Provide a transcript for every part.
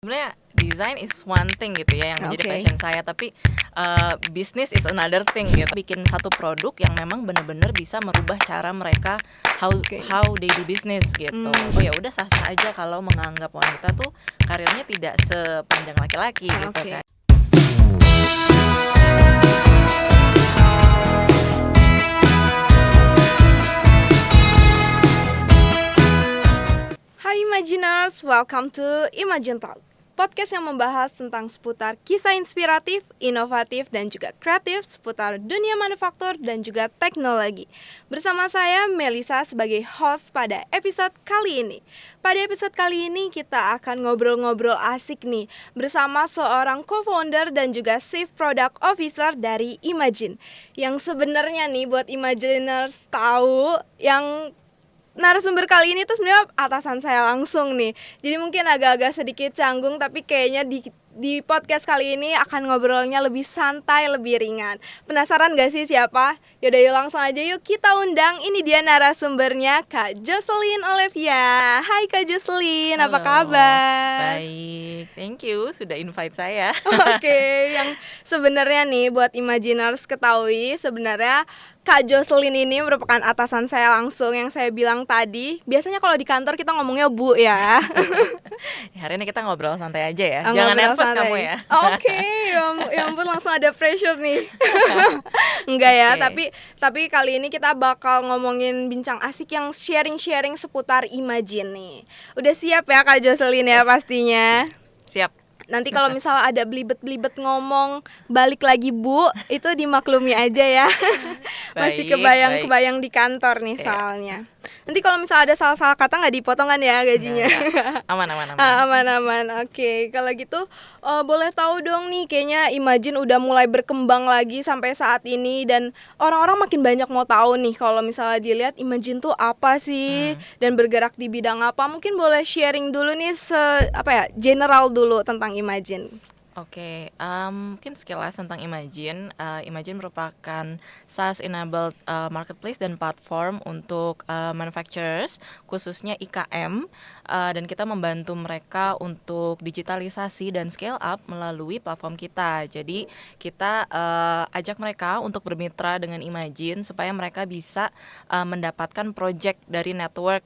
Sebenarnya design is one thing gitu ya yang menjadi passion saya, tapi business is another thing gitu. Bikin satu produk yang memang benar-benar bisa merubah cara mereka how they do business gitu. Oh ya udah sah-sah aja kalau menganggap wanita tuh karirnya tidak sepanjang laki-laki gitu kan. Hai Imaginers, welcome to Imagine Talk, podcast yang membahas tentang seputar kisah inspiratif, inovatif, dan juga kreatif seputar dunia manufaktur dan juga teknologi. Bersama saya Melisa sebagai host pada episode kali ini. Pada episode kali ini kita akan ngobrol-ngobrol asik nih bersama seorang co-founder dan juga Chief Product Officer dari Imagine. Yang sebenarnya nih buat Imaginers tahu, yang narasumber kali ini tuh sebenarnya atasan saya langsung nih. Jadi mungkin agak-agak sedikit canggung, tapi kayaknya di podcast kali ini akan ngobrolnya lebih santai, lebih ringan. Penasaran gak sih siapa? Yaudah yuk langsung aja yuk kita undang. Ini dia narasumbernya, Kak Jocelyn Olivia. Hai Kak Jocelyn, apa kabar? Baik, thank you sudah invite saya. Oke, yang sebenarnya nih buat Imaginers ketahui, sebenarnya Kak Jocelyn ini merupakan atasan saya langsung yang saya bilang tadi. Biasanya kalau di kantor kita ngomongnya Bu ya. Hari ini kita ngobrol santai aja ya. Jangan nervous kamu ya. Oke, ya ampun langsung ada pressure nih. Enggak ya, tapi kali ini kita bakal ngomongin bincang asik yang sharing-sharing seputar Imagine nih. Udah siap ya Kak Jocelyn ya pastinya? Siap. Nanti kalau misalnya ada belibet-belibet ngomong balik lagi Bu, itu dimaklumi aja ya. Masih kebayang-kebayang di kantor nih soalnya. Nanti kalau misalnya ada salah-salah kata nggak dipotongan ya gajinya. Aman. Oke, kalau gitu boleh tahu dong nih, kayaknya Imagine udah mulai berkembang lagi sampai saat ini dan orang-orang makin banyak mau tahu nih kalau misalnya dilihat Imagine tuh apa sih dan bergerak di bidang apa. Mungkin boleh sharing dulu nih general dulu tentang Imagine. Oke, mungkin sekilas tentang Imagine. Imagine merupakan SaaS-enabled marketplace dan platform untuk manufacturers, khususnya IKM, dan kita membantu mereka untuk digitalisasi dan scale up melalui platform kita. Jadi kita ajak mereka untuk bermitra dengan Imagine supaya mereka bisa mendapatkan project dari network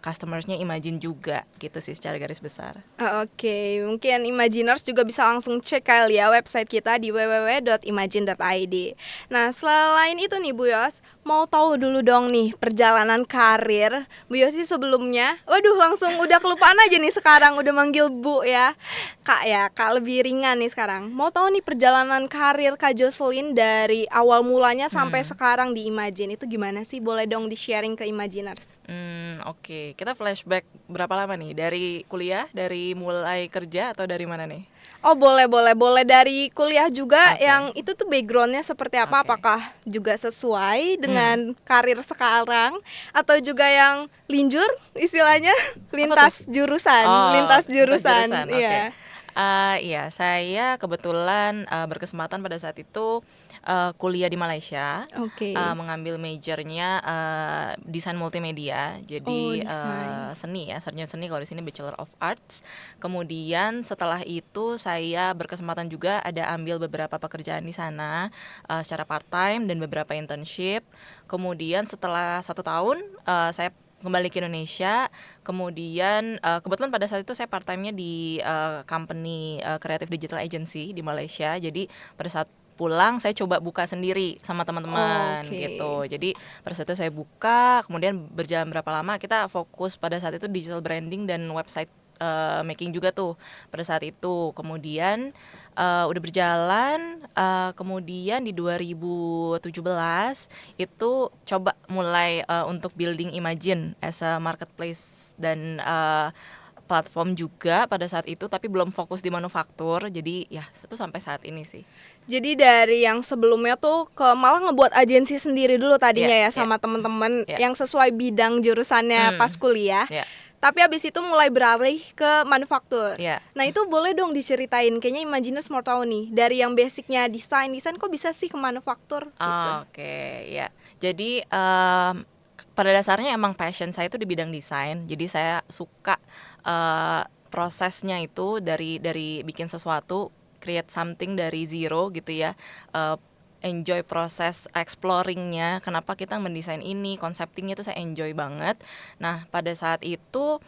customersnya Imagine juga, gitu sih secara garis besar. Oke, mungkin Imaginers juga bisa langsung cek kali ya website kita di www.imagine.id. Nah, selain itu nih Bu Yos, mau tahu dulu dong nih perjalanan karir Bu Yos sih sebelumnya. Waduh, langsung udah kelupaan aja nih sekarang, udah manggil Bu ya. Kak lebih ringan nih sekarang. Mau tahu nih perjalanan karir Kak Jocelyn dari awal mulanya sampai sekarang di Imagine itu gimana sih? Boleh dong di-sharing ke Imaginers. Oke. Kita flashback berapa lama nih? Dari kuliah, dari mulai kerja atau dari mana nih? Oh boleh dari kuliah juga. Yang itu tuh backgroundnya seperti apa? Apakah juga sesuai dengan karir sekarang atau juga yang linjur istilahnya lintas jurusan. Iya. Iya, saya kebetulan berkesempatan pada saat itu kuliah di Malaysia, mengambil majornya desain multimedia, jadi seni ya, sarjana seni, kalau di sini Bachelor of Arts. Kemudian setelah itu saya berkesempatan juga ada ambil beberapa pekerjaan di sana secara part time dan beberapa internship. Kemudian setelah 1 tahun saya kembali ke Indonesia. Kemudian kebetulan pada saat itu saya part time-nya di company creative digital agency di Malaysia. Jadi pada saat pulang saya coba buka sendiri sama teman-teman gitu. Jadi pada saat itu saya buka, kemudian berjalan berapa lama kita fokus pada saat itu digital branding dan website making juga tuh pada saat itu. Kemudian udah berjalan, kemudian di 2017 itu coba mulai untuk building Imagine as a marketplace dan platform juga pada saat itu, tapi belum fokus di manufaktur. Jadi ya itu sampai saat ini sih. Jadi dari yang sebelumnya tuh malah ngebuat agensi sendiri dulu tadinya sama teman-teman yang sesuai bidang jurusannya pas kuliah. Tapi abis itu mulai beralih ke manufaktur. Nah itu boleh dong diceritain, kayaknya Imaginers mau tahu nih, dari yang basicnya desain kok bisa sih ke manufaktur gitu. Jadi pada dasarnya emang passion saya itu di bidang desain. Jadi saya suka prosesnya itu dari bikin sesuatu, create something dari zero gitu ya. Enjoy proses exploringnya, kenapa kita mendesain ini, conceptingnya itu saya enjoy banget. Nah pada saat itu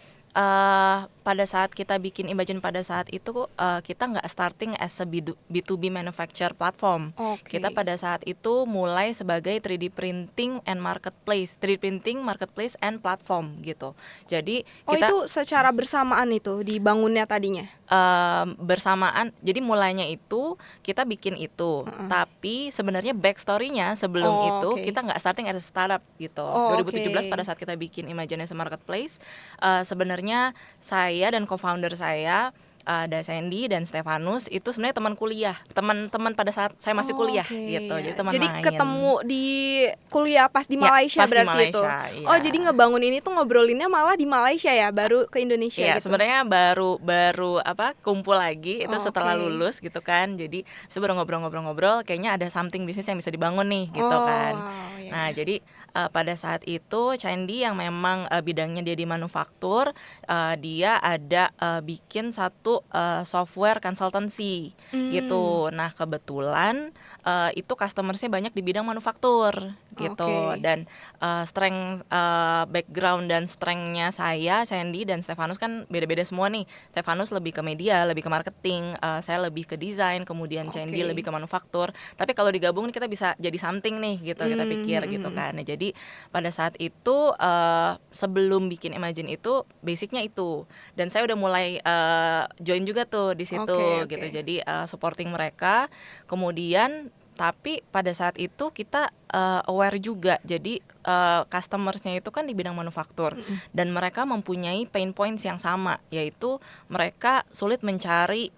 pada saat kita bikin Imagine, pada saat itu kita nggak starting as a B2B manufacture platform. Kita pada saat itu mulai sebagai 3D printing and marketplace, 3D printing, marketplace and platform gitu. Jadi kita itu secara bersamaan itu dibangunnya tadinya? Bersamaan, jadi mulainya itu kita bikin itu, tapi sebenarnya backstory-nya sebelum itu kita nggak starting as a startup gitu. 2017 pada saat kita bikin Imagine as a marketplace, sebenarnya saya dan co-founder saya, ada Sandy dan Stefanus, itu sebenarnya teman kuliah, teman-teman pada saat saya masih kuliah gitu. Jadi teman Jadi main. ketemu di kuliah pas di Malaysia pas berarti di Malaysia, itu. iya. Jadi ngebangun ini tuh ngobrolinnya malah di Malaysia ya, baru ke Indonesia gitu. Sebenarnya baru kumpul lagi itu setelah lulus gitu kan. Jadi baru ngobrol-ngobrol, kayaknya ada something bisnis yang bisa dibangun nih gitu kan. Nah, jadi pada saat itu Sandy yang memang bidangnya dia di manufaktur, dia ada bikin satu software consultancy gitu. Nah kebetulan itu customersnya banyak di bidang manufaktur gitu. Dan strength, background dan strengthnya saya, Sandy dan Stefanus kan beda-beda semua nih. Stefanus lebih ke media, lebih ke marketing, saya lebih ke desain, kemudian Sandy lebih ke manufaktur. Tapi kalau digabung nih kita bisa jadi something nih gitu, kita pikir gitu kan. Nah, jadi pada saat itu sebelum bikin Imagine itu basicnya itu, dan saya udah mulai join juga tuh di situ gitu. Jadi supporting mereka. Kemudian tapi pada saat itu kita aware juga, jadi customersnya itu kan di bidang manufaktur, dan mereka mempunyai pain points yang sama, yaitu mereka sulit mencari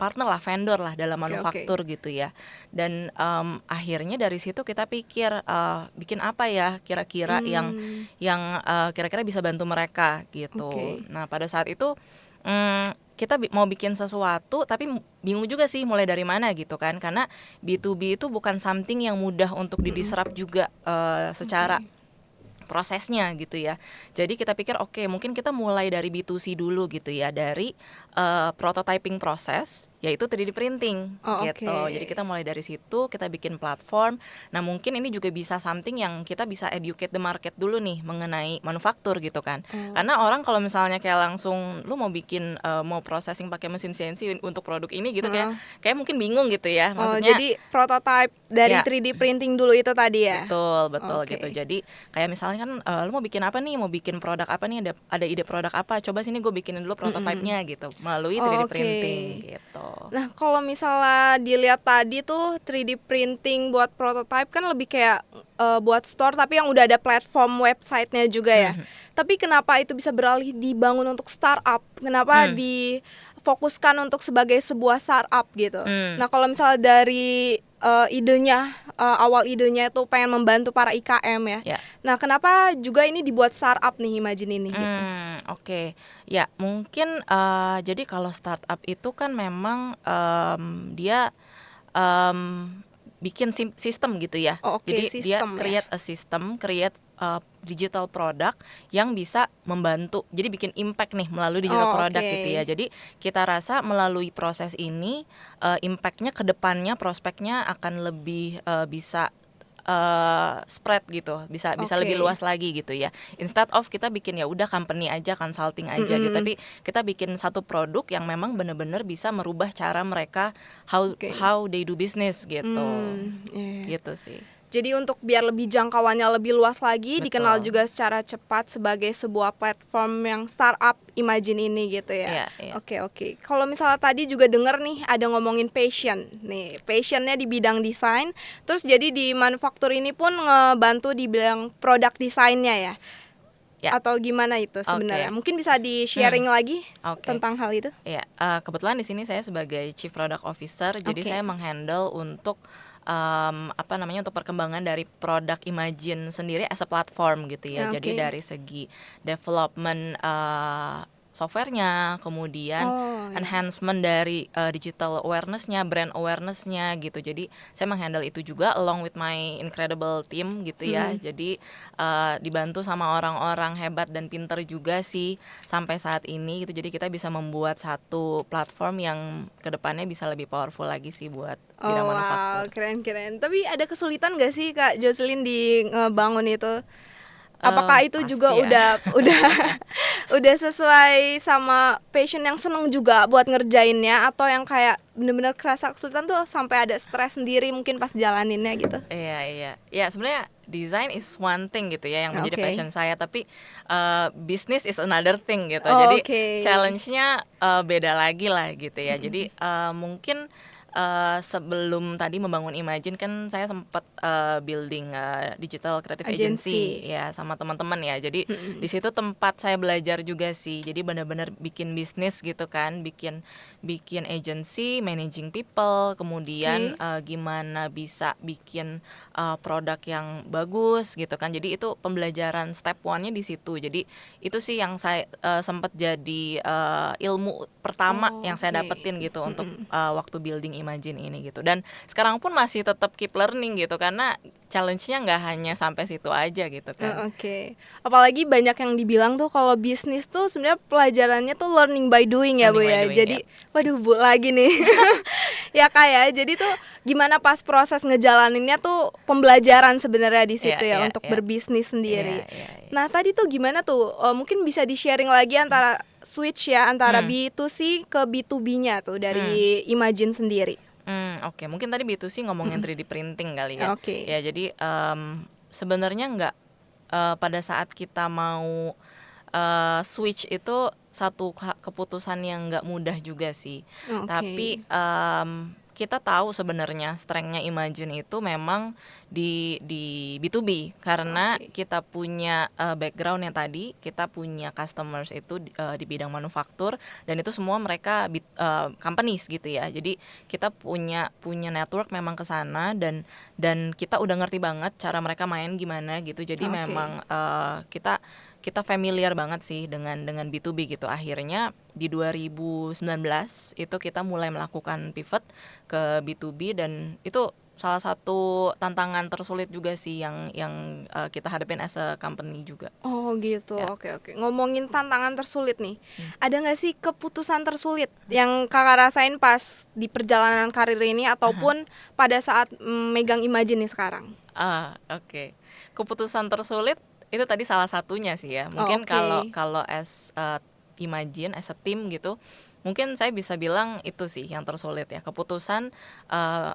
partner lah, vendor lah dalam manufaktur gitu ya. Dan akhirnya dari situ kita pikir bikin apa ya kira-kira yang kira-kira bisa bantu mereka gitu. Nah pada saat itu kita mau bikin sesuatu tapi bingung juga sih mulai dari mana gitu kan, karena B2B itu bukan something yang mudah untuk didisrupt juga secara prosesnya gitu ya. Jadi kita pikir mungkin kita mulai dari B2C dulu gitu ya, dari prototyping proses, yaitu 3D printing gitu. Jadi kita mulai dari situ, kita bikin platform. Nah mungkin ini juga bisa something yang kita bisa educate the market dulu nih mengenai manufaktur gitu kan. Karena orang kalau misalnya kayak langsung lu mau bikin mau processing pakai mesin CNC untuk produk ini gitu kayak mungkin bingung gitu ya. Maksudnya jadi prototype dari 3D printing dulu itu tadi ya. Betul gitu. Jadi kayak misalnya kan lu mau bikin apa nih, mau bikin produk apa nih, ada ide produk apa, coba sini gue bikinin dulu prototype-nya gitu melalui 3D printing gitu. Nah kalau misalnya dilihat tadi tuh 3D printing buat prototype kan lebih kayak buat store, tapi yang udah ada platform websitenya juga ya. Tapi kenapa itu bisa beralih dibangun untuk startup? Kenapa difokuskan untuk sebagai sebuah startup gitu? Nah kalau misalnya dari idenya, awal idenya itu pengen membantu para IKM ya. Nah kenapa juga ini dibuat startup nih Imagine ini gitu? Ya mungkin jadi kalau startup itu kan memang dia bikin sistem gitu ya. Jadi dia create a system, create digital product yang bisa membantu. Jadi bikin impact nih melalui digital product gitu ya. Jadi kita rasa melalui proses ini impactnya ke depannya, prospeknya akan lebih bisa spread gitu, bisa lebih luas lagi gitu ya. Instead of kita bikin ya udah company aja, consulting aja gitu, tapi kita bikin satu produk yang memang benar-benar bisa merubah cara mereka how they do business gitu. Gitu sih. Jadi untuk biar lebih jangkauannya lebih luas lagi, dikenal juga secara cepat sebagai sebuah platform yang startup Imagine ini gitu ya. Oke. Kalau misalnya tadi juga denger nih ada ngomongin passion. Nih, passionnya di bidang desain. Terus jadi di manufaktur ini pun ngebantu di bidang produk desainnya ya. Atau gimana itu sebenarnya? Mungkin bisa di-sharing lagi tentang hal itu? Kebetulan di sini saya sebagai Chief Product Officer, jadi saya menghandle untuk untuk perkembangan dari produk Imagine sendiri as a platform gitu ya. Jadi dari segi development softwarenya, kemudian enhancement dari digital awareness-nya, brand awareness-nya gitu. Jadi saya menghandle itu juga along with my incredible team gitu ya. Jadi dibantu sama orang-orang hebat dan pinter juga sih sampai saat ini gitu. Jadi kita bisa membuat satu platform yang kedepannya bisa lebih powerful lagi sih buat bidang manufaktur. Wow, keren-keren. Tapi ada kesulitan gak sih Kak Jocelyn di ngebangun itu? Apakah itu juga ya. udah sesuai sama passion yang seneng juga buat ngerjainnya, atau yang kayak bener-bener kerasa kesulitan tuh sampai ada stres sendiri mungkin pas jalaninnya gitu? Iya. Ya sebenarnya design is one thing gitu ya yang menjadi passion saya, tapi business is another thing gitu. Jadi challenge-nya beda lagi lah gitu ya. Jadi mungkin sebelum tadi membangun Imagine kan saya sempat building digital creative agency ya sama teman-teman ya. Jadi di situ tempat saya belajar juga sih. Jadi benar-benar bikin bisnis gitu kan, bikin agency, managing people, kemudian gimana bisa bikin produk yang bagus gitu kan. Jadi itu pembelajaran step one-nya di situ. Jadi itu sih yang saya sempat jadi ilmu pertama yang saya dapetin gitu untuk waktu building Imagine ini gitu. Dan sekarang pun masih tetap keep learning gitu karena challenge-nya nggak hanya sampai situ aja gitu kan. Apalagi banyak yang dibilang tuh kalau bisnis tuh sebenarnya pelajarannya tuh learning by doing ya Bu ya. Jadi waduh Bu lagi nih. Ya Kak ya. Jadi tuh gimana pas proses ngejalaninnya tuh pembelajaran sebenarnya di situ untuk berbisnis sendiri. Nah, tadi tuh gimana tuh? Mungkin bisa di-sharing lagi antara switch ya antara B2C ke B2B-nya tuh dari Imagine sendiri. Oke. Mungkin tadi B2C ngomongin 3D printing kali ya. Ya jadi sebenarnya nggak pada saat kita mau switch itu satu keputusan yang nggak mudah juga sih. Tapi kita tahu sebenarnya strength-nya Imagine itu memang di B2B karena kita punya background yang tadi kita punya customers itu di bidang manufaktur dan itu semua mereka companies gitu ya. Jadi kita punya network memang ke sana dan kita udah ngerti banget cara mereka main gimana gitu. Jadi memang kita familiar banget sih dengan B2B gitu. Akhirnya di 2019 itu kita mulai melakukan pivot ke B2B dan itu salah satu tantangan tersulit juga sih yang kita hadapin as a company juga. Oh gitu, oke. Ngomongin tantangan tersulit nih, ada nggak sih keputusan tersulit yang kakak rasain pas di perjalanan karir ini ataupun pada saat megang Imagine nih sekarang? Oke. Keputusan tersulit itu tadi salah satunya sih ya. Mungkin kalau as Imagine as a team gitu, mungkin saya bisa bilang itu sih yang tersulit ya. Keputusan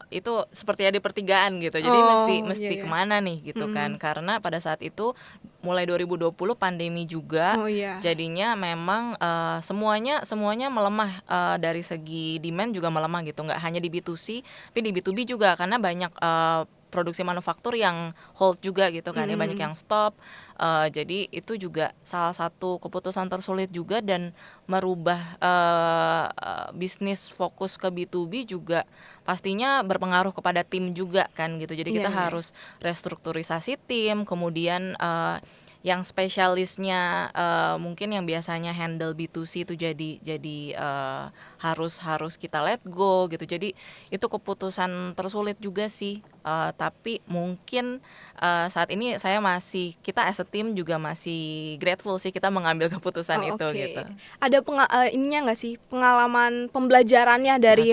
itu seperti ada pertigaan gitu. Jadi mesti kemana nih gitu kan. Karena pada saat itu mulai 2020 pandemi juga. Jadinya memang semuanya melemah dari segi demand juga melemah gitu. Nggak hanya di B2C, tapi di B2B juga karena banyak produksi manufaktur yang hold juga gitu kan ya, banyak yang stop. Jadi itu juga salah satu keputusan tersulit juga dan merubah bisnis fokus ke B2B juga pastinya berpengaruh kepada tim juga kan gitu. Jadi kita harus restrukturisasi tim, kemudian yang spesialisnya mungkin yang biasanya handle B2C itu jadi harus kita let go gitu. Jadi itu keputusan tersulit juga sih. Tapi mungkin saat ini kita as a team juga masih grateful sih kita mengambil keputusan itu gitu. Ada ininya nggak sih pengalaman pembelajarannya dari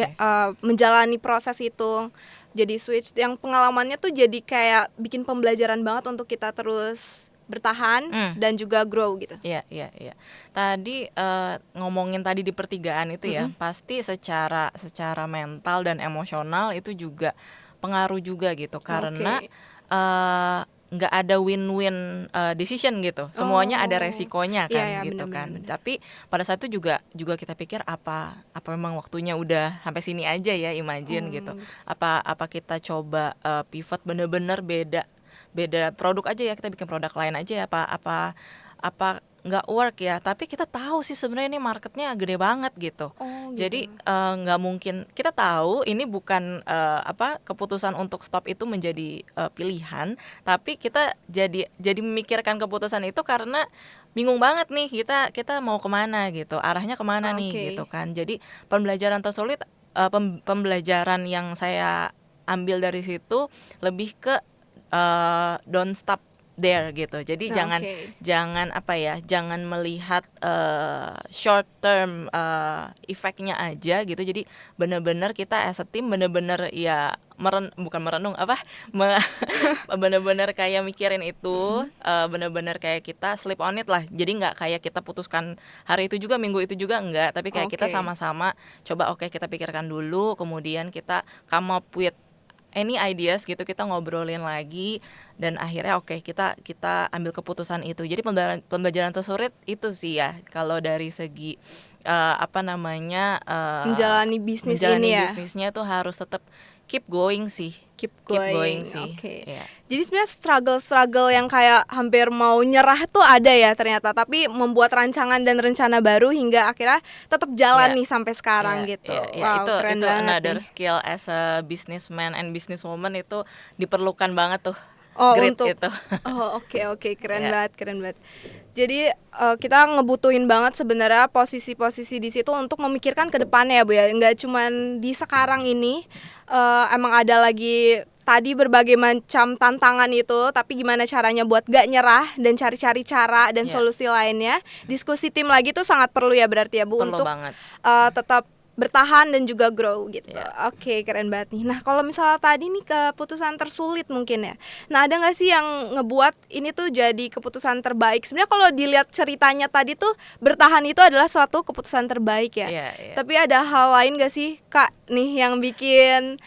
menjalani proses itu? Jadi switch yang pengalamannya tuh jadi kayak bikin pembelajaran banget untuk kita terus bertahan dan juga grow gitu. Iya. Tadi ngomongin tadi di pertigaan itu ya, pasti secara mental dan emosional itu juga pengaruh juga gitu karena nggak ada win-win decision gitu. Semuanya ada resikonya kan gitu kan. Bener. Tapi pada saat itu juga kita pikir apa memang waktunya udah sampai sini aja ya Imagine gitu. Apa kita coba pivot bener-bener beda produk aja ya, kita bikin produk lain aja ya, apa nggak work ya, tapi kita tahu sih sebenarnya ini marketnya gede banget gitu. Jadi nggak mungkin, kita tahu ini bukan keputusan untuk stop itu menjadi pilihan, tapi kita jadi memikirkan keputusan itu karena bingung banget nih kita mau kemana gitu, arahnya kemana nih gitu kan. Jadi pembelajaran tersulit, pembelajaran yang saya ambil dari situ lebih ke don't stop there gitu. Jadi jangan melihat short term efeknya aja gitu. Jadi benar-benar kita as a team benar-benar ya benar-benar kayak mikirin itu, benar-benar kayak kita sleep on it lah. Jadi nggak kayak kita putuskan hari itu juga, minggu itu juga, enggak, tapi kayak kita sama-sama coba kita pikirkan dulu, kemudian kita come up with any ideas gitu, kita ngobrolin lagi, dan akhirnya kita ambil keputusan itu. Jadi pembelajaran tersulit itu sih ya kalau dari segi menjalani bisnisnya tuh harus tetap keep going sih. Keep going sih. Yeah. Jadi sebenarnya struggle yang kayak hampir mau nyerah tuh ada ya ternyata, tapi membuat rancangan dan rencana baru hingga akhirnya tetap jalan nih sampai sekarang gitu. Wow, keren banget. Itu another skill as a businessman and businesswoman, itu diperlukan banget tuh. Itu. Oke, keren banget. Jadi kita ngebutuhin banget sebenarnya posisi-posisi di situ untuk memikirkan ke depannya ya Bu ya. Nggak cuman di sekarang ini, emang ada lagi tadi berbagai macam tantangan itu, tapi gimana caranya buat gak nyerah dan cari-cari cara dan solusi lainnya. Diskusi tim lagi tuh sangat perlu ya berarti ya Bu, untuk tetap bertahan dan juga grow gitu. Oke, keren banget nih. Nah, kalau misalnya tadi nih keputusan tersulit mungkin ya. Nah, ada nggak sih yang ngebuat ini tuh jadi keputusan terbaik? Sebenarnya kalau dilihat ceritanya tadi tuh bertahan itu adalah suatu keputusan terbaik ya. Tapi ada hal lain nggak sih Kak nih yang bikin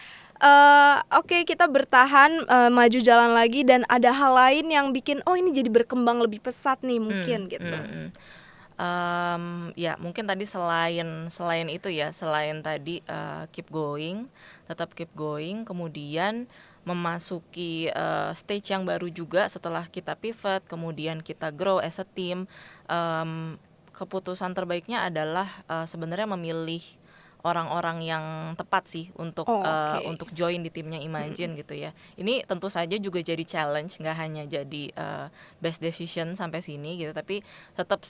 kita bertahan, maju jalan lagi, dan ada hal lain yang bikin ini jadi berkembang lebih pesat nih mungkin gitu. Ya mungkin tadi selain itu ya, selain tadi tetap keep going, kemudian memasuki stage yang baru juga setelah kita pivot, kemudian kita grow as a team. Keputusan terbaiknya adalah sebenarnya memilih orang-orang yang tepat sih untuk join di timnya Imagine gitu ya. Ini tentu saja juga jadi challenge, nggak hanya jadi best decision sampai sini gitu, tapi tetap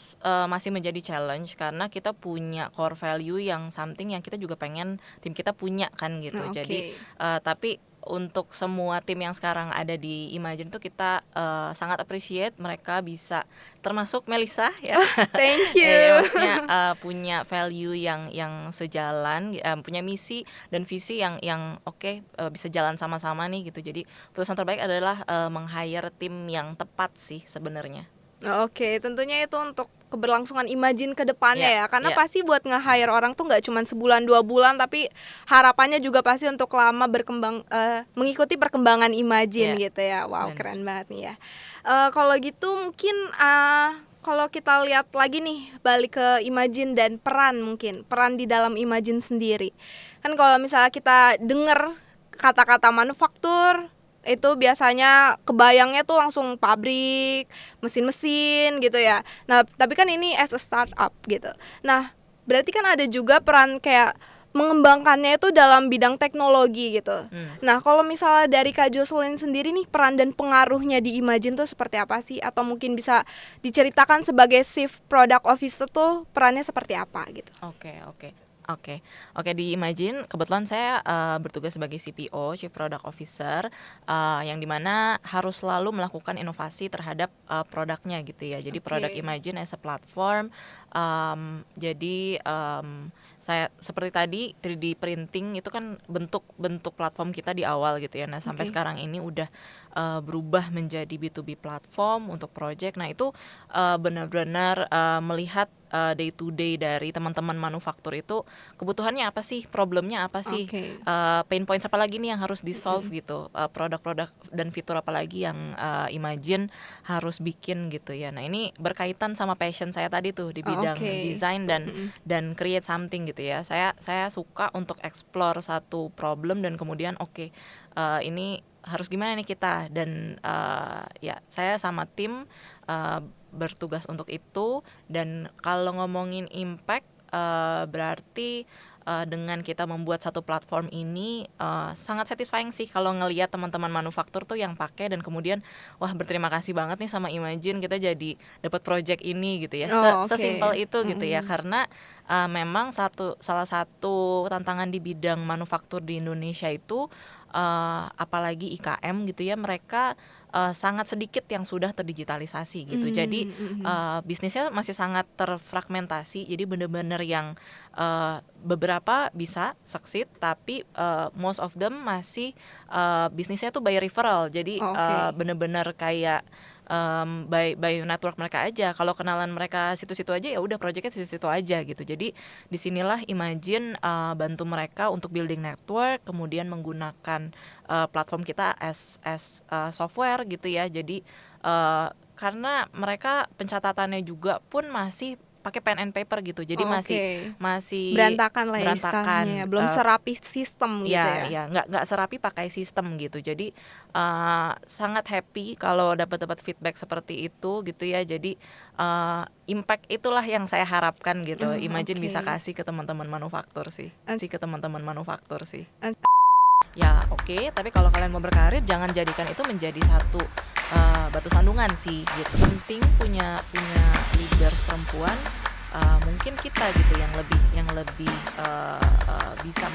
masih menjadi challenge karena kita punya core value yang something yang kita juga pengen tim kita punya kan gitu. Jadi tapi untuk semua tim yang sekarang ada di Imagine tuh kita sangat appreciate mereka bisa, termasuk Melissa ya. Thank you. Maksudnya punya value yang sejalan, punya misi dan visi yang bisa jalan sama-sama nih gitu. Jadi keputusan terbaik adalah meng-hire tim yang tepat sih sebenarnya. Oke, tentunya itu untuk keberlangsungan Imagine ke depannya ya. Karena pasti buat nge-hire orang tuh gak cuma sebulan 2 bulan, tapi harapannya juga pasti untuk lama berkembang, mengikuti perkembangan Imagine gitu ya. Wow, keren banget nih ya. Kalau gitu mungkin kalau kita lihat lagi nih, balik ke Imagine dan peran di dalam Imagine sendiri. Kan kalau misalnya kita dengar kata-kata manufaktur, itu biasanya kebayangnya tuh langsung pabrik, mesin-mesin gitu ya. Nah, tapi kan ini as a startup gitu. Nah, berarti kan ada juga peran kayak mengembangkannya itu dalam bidang teknologi gitu. Nah, kalau misalnya dari Kak Jocelyn sendiri nih, peran dan pengaruhnya di Imagine tuh seperti apa sih? Atau mungkin bisa diceritakan sebagai Chief Product Officer tuh perannya seperti apa gitu? Oke, di Imagine kebetulan saya bertugas sebagai CPO, Chief Product Officer, yang dimana harus selalu melakukan inovasi terhadap produknya gitu ya. Jadi produk Imagine as a platform. Saya seperti tadi 3D printing itu kan bentuk platform kita di awal gitu ya. Nah, sampai sekarang ini udah berubah menjadi B2B platform untuk project. Nah, itu benar-benar melihat day to day dari teman-teman manufaktur itu kebutuhannya apa sih, problemnya apa sih, pain points apa lagi nih yang harus di solve gitu, produk-produk dan fitur apa lagi yang Imagine harus bikin gitu ya. Nah, ini berkaitan sama passion saya tadi tuh di bidang design dan create something gitu ya. Saya suka untuk explore satu problem dan kemudian ini harus gimana nih kita, dan ya saya sama tim bertugas untuk itu. Dan kalau ngomongin impact, berarti dengan kita membuat satu platform ini sangat satisfying sih kalau ngelihat teman-teman manufaktur tuh yang pakai dan kemudian wah berterima kasih banget nih sama Imagine kita jadi dapat project ini gitu ya. Sesimpel itu gitu ya, karena memang salah satu tantangan di bidang manufaktur di Indonesia itu apalagi IKM gitu ya, mereka sangat sedikit yang sudah terdigitalisasi gitu. Jadi bisnisnya masih sangat terfragmentasi. Jadi benar-benar yang beberapa bisa succeed, tapi most of them masih bisnisnya tuh by referral. Jadi benar-benar kayak by network mereka aja. Kalau kenalan mereka situ-situ aja ya udah projectnya situ-situ aja gitu. Jadi disinilah Imagine bantu mereka untuk building network, kemudian menggunakan platform kita as software gitu ya. Jadi karena mereka pencatatannya juga pun masih pakai pen and paper gitu, jadi masih berantakan lah istilahnya, belum serapi sistem gitu ya. Ya nggak serapi pakai sistem gitu. Jadi sangat happy kalau dapat feedback seperti itu gitu ya. Jadi impact itulah yang saya harapkan gitu. Imagine bisa kasih ke teman-teman manufaktur sih, Ya oke, tapi kalau kalian mau berkarir jangan jadikan itu menjadi satu batu sandungan sih gitu. Penting punya leaders perempuan, mungkin kita gitu yang lebih bisa